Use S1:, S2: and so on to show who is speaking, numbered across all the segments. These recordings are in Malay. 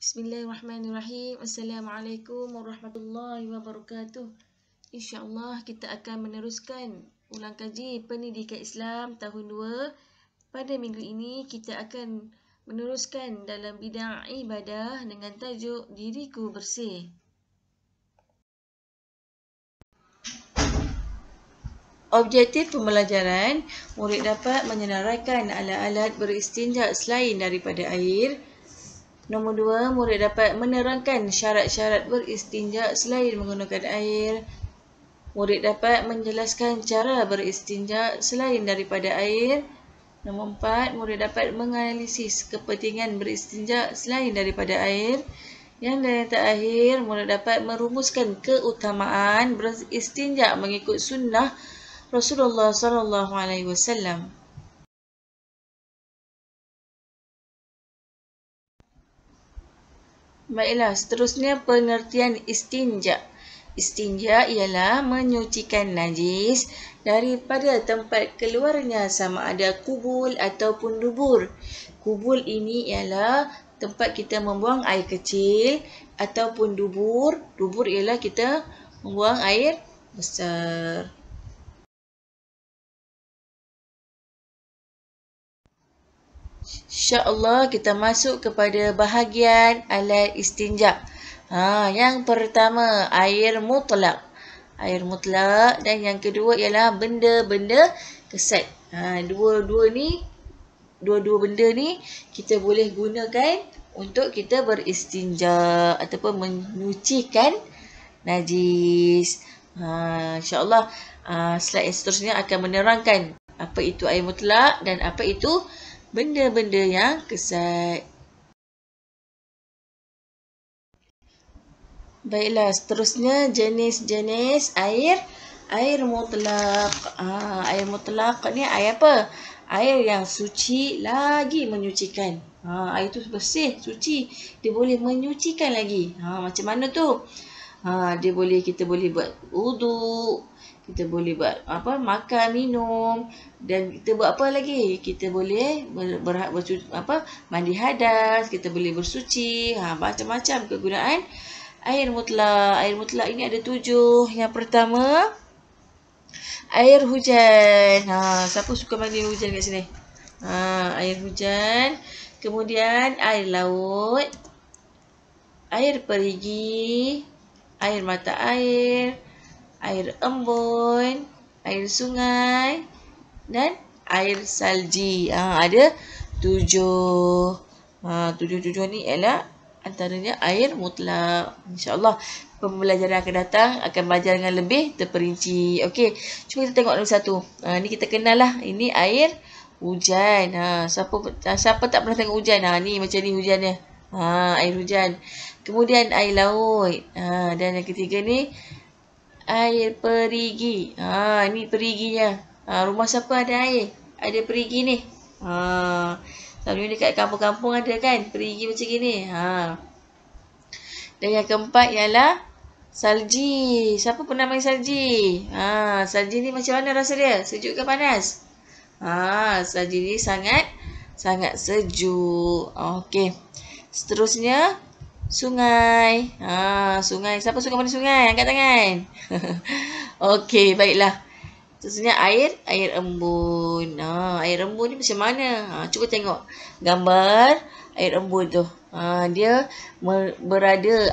S1: Bismillahirrahmanirrahim. Assalamualaikum warahmatullahi wabarakatuh. InsyaAllah kita akan meneruskan ulang kaji Pendidikan Islam tahun 2. Pada minggu ini kita akan meneruskan dalam bidang ibadah dengan tajuk Diriku Bersih. Objektif pembelajaran, murid dapat menyenaraikan alat-alat beristinja selain daripada air. Nombor 2, murid dapat menerangkan syarat-syarat beristinja selain menggunakan air. Murid dapat menjelaskan cara beristinja selain daripada air. Nombor 4, murid dapat menganalisis kepentingan beristinja selain daripada air. Yang terakhir, murid dapat merumuskan keutamaan beristinja mengikut sunnah Rasulullah SAW. Baiklah, seterusnya pengertian istinja. Istinja ialah menyucikan najis daripada tempat keluarnya sama ada kubul ataupun dubur. Kubul ini ialah tempat kita membuang air kecil ataupun dubur. Dubur ialah kita membuang air besar. InsyaAllah kita masuk kepada bahagian alat istinja. Yang pertama, air mutlak. Air mutlak, dan yang kedua ialah benda-benda kesat. Dua-dua benda ni kita boleh gunakan untuk kita beristinja ataupun menyucikan najis. InsyaAllah slide yang seterusnya akan menerangkan apa itu air mutlak dan apa itu benda-benda yang kesat. Baiklah, seterusnya jenis-jenis air mutlak. Air mutlak ni air apa? Air yang suci lagi menyucikan. Air tu bersih, suci. Dia boleh menyucikan lagi. Macam mana tu? Kita boleh buat wuduk, kita boleh buat makan, minum, dan kita buat apa lagi? Kita boleh mandi hadas, kita boleh bersuci, macam-macam kegunaan air mutlak. Air mutlak ini ada 7. Yang pertama, air hujan. Siapa suka mandi hujan kat sini? Air hujan. Kemudian air laut, air perigi, air mata air, air embun, air sungai, dan air salji. Ada 7. 7 ni ialah antaranya air mutlak. InsyaAllah pembelajaran akan datang akan belajar dengan lebih terperinci. Okey, cuba kita tengok nombor 1. Ni kita kenal lah. Ini air hujan. Siapa tak pernah tengok hujan? Ni macam ni hujannya. Air hujan. Kemudian air laut. Dan yang ketiga ni air perigi. Ni periginya. Rumah siapa ada air? Ada perigi ni. Selalunya dekat kampung-kampung ada kan? Perigi macam gini. Dan yang keempat ialah salji. Siapa pernah main salji? Salji ni macam mana rasa dia? Sejuk ke panas? Salji ni sangat sejuk. Okey. Seterusnya sungai. Sungai. Siapa suka mandi sungai? Angkat tangan. Okey, baiklah. Seterusnya air embun. Air embun ni macam mana? Cuba tengok gambar air embun tu. Dia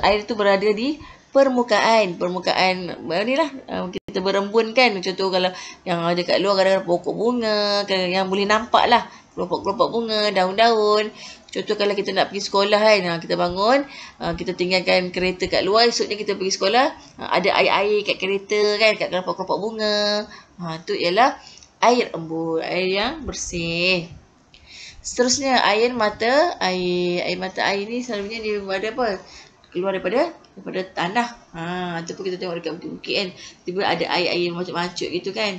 S1: air tu berada di permukaan ni lah. Kita berembun kan. Contoh kalau yang ada kat luar kadang-kadang pokok bunga, yang boleh nampak lah kelompok-kelompok bunga, daun-daun. Contoh kalau kita nak pergi sekolah kan, kita bangun, kita tinggalkan kereta kat luar, esoknya kita pergi sekolah, ada air-air kat kereta kan, kat kelompok-kelompok bunga. Itu ialah air embun, air yang bersih. Seterusnya air mata air. Air mata air ni selalunya dia ada apa? Keluar daripada tanah. Ataupun kita tengok dekat bukit-bukit kan, tiba ada air-air macam-macam gitu kan.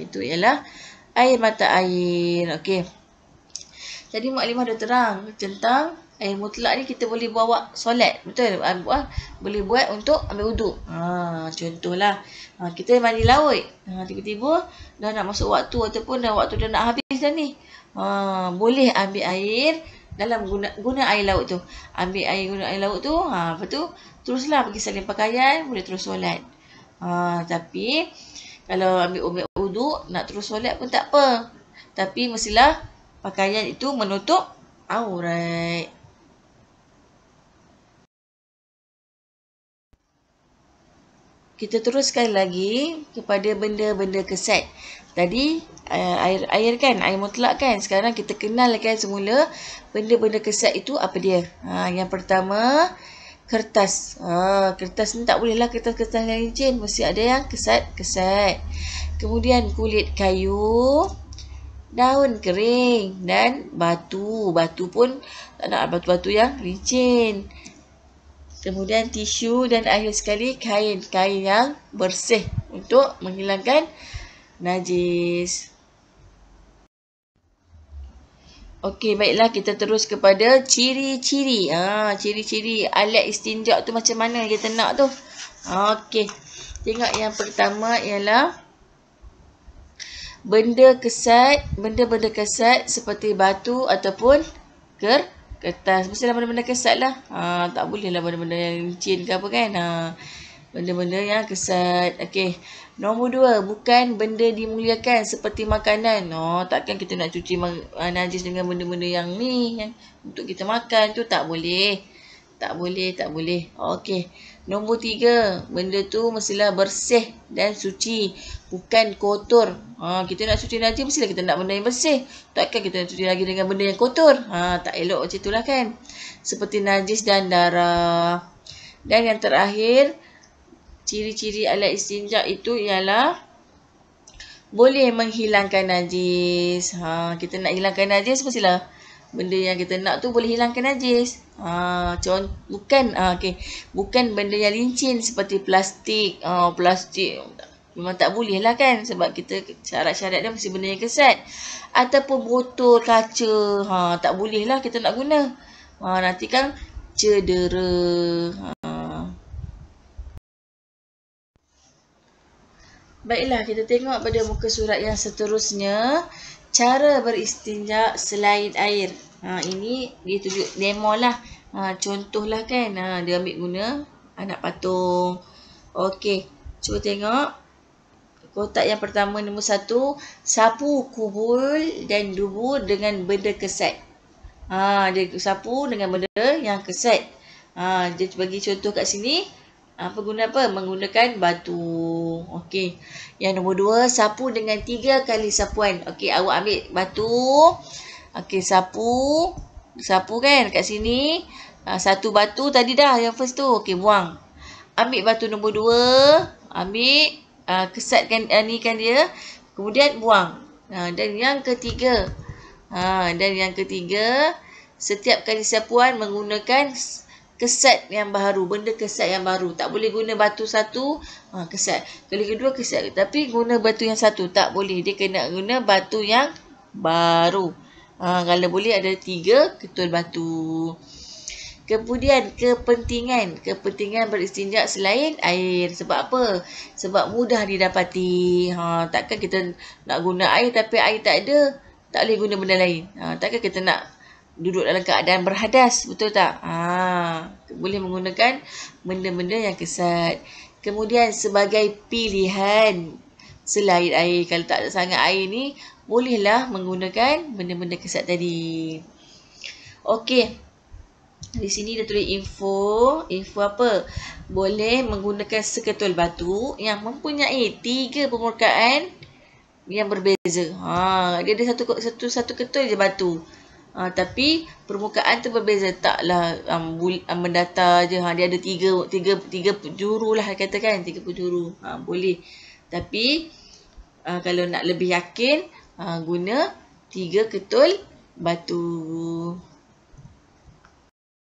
S1: Itu ialah air mata air. Okey. Jadi maklimah dah terang tentang air mutlak ni kita boleh bawa solat. Betul? Boleh buat untuk ambil wuduk. Contohlah, kita mandi laut. Tiba-tiba dah nak masuk waktu ataupun dah waktu dah nak habis dah ni. Boleh ambil air dalam guna air laut tu. Ambil guna air laut tu, lepas tu teruslah pergi salin pakaian, boleh terus solat. Tapi kalau ambil uduk, nak terus solat pun tak apa. Tapi mestilah pakaian itu menutup aurat. Kita teruskan lagi kepada benda-benda kesat. Tadi air kan, air mutlak kan. Sekarang kita kenalkan semula benda-benda kesat itu apa dia. Yang pertama, kertas. Kertas ni tak bolehlah kertas-kertas yang licin. Mesti ada yang kesat-kesat. Kemudian kulit kayu, daun kering dan batu. Batu pun tak nak batu-batu yang licin. Kemudian tisu dan akhir sekali kain yang bersih untuk menghilangkan najis. Okey, baiklah kita terus kepada ciri-ciri. Ciri-ciri alat istinja tu macam mana kita nak tu. Okey. Tengok yang pertama ialah benda kesat seperti batu ataupun kertas. Mestilah benda-benda kesat lah. Tak boleh lah benda-benda yang licin ke apa kan. Benda-benda yang kesat. Okey. Nombor 2. Bukan benda dimuliakan seperti makanan. Takkan kita nak cuci najis dengan benda-benda yang ni. Yang untuk kita makan tu tak boleh. Tak boleh. Okey. Nombor 3. Benda tu mestilah bersih dan suci. Bukan kotor. Kita nak cuci najis mestilah kita nak benda yang bersih. Takkan kita nak cuci lagi dengan benda yang kotor. Tak elok macam itulah kan. Seperti najis dan darah. Dan yang terakhir, ciri-ciri alat istinja itu ialah boleh menghilangkan najis. Kita nak hilangkan najis mestilah benda yang kita nak tu boleh hilangkan najis. Bukan benda yang licin seperti plastik. Plastik memang tak boleh lah kan. Sebab kita syarat-syarat dia mesti benda yang kesat. Ataupun botol kaca. Tak boleh lah kita nak guna. Nanti kan cedera. Baiklah, kita tengok pada muka surat yang seterusnya. Cara beristinja selain air. Ini dia tunjuk demo lah. Contohlah kan. Dia ambil guna anak patung. Okey, cuba tengok. Kotak yang pertama nombor 1. Sapu kubul dan dubur dengan benda kesat. Dia sapu dengan benda yang kesat. Dia bagi contoh kat sini. Menggunakan batu. Okey. Yang nombor 2, sapu dengan 3 kali sapuan. Okey, awak ambil batu. Okey, sapu kan kat sini. Satu batu tadi dah yang first tu. Okey, buang. Ambil batu nombor 2, ambil kesatkan kan dia. Kemudian buang. Dan yang ketiga. Setiap kali sapuan menggunakan kesat yang baru, benda kesat yang baru. Tak boleh guna batu satu, kesat. Kali kedua kesat. Tapi guna batu yang satu, tak boleh. Dia kena guna batu yang baru. Kalau boleh ada 3 ketul batu. Kemudian kepentingan beristinja selain air. Sebab apa? Sebab mudah didapati. Takkan kita nak guna air tapi air tak ada. Tak boleh guna benda lain. Takkan kita nak duduk dalam keadaan berhadas, betul tak? Boleh menggunakan benda-benda yang kesat. Kemudian sebagai pilihan selain air, kalau tak ada sangat air ni, bolehlah menggunakan benda-benda kesat tadi. Okey. Di sini dia tulis info apa? Boleh menggunakan seketul batu yang mempunyai 3 permukaan yang berbeza. Dia ada satu ketul je batu. Tapi permukaan tu berbeza. Taklah mendatar je. Dia ada tiga penjuru lah katakan. 3 penjuru. Boleh. Tapi kalau nak lebih yakin, guna 3 ketul batu.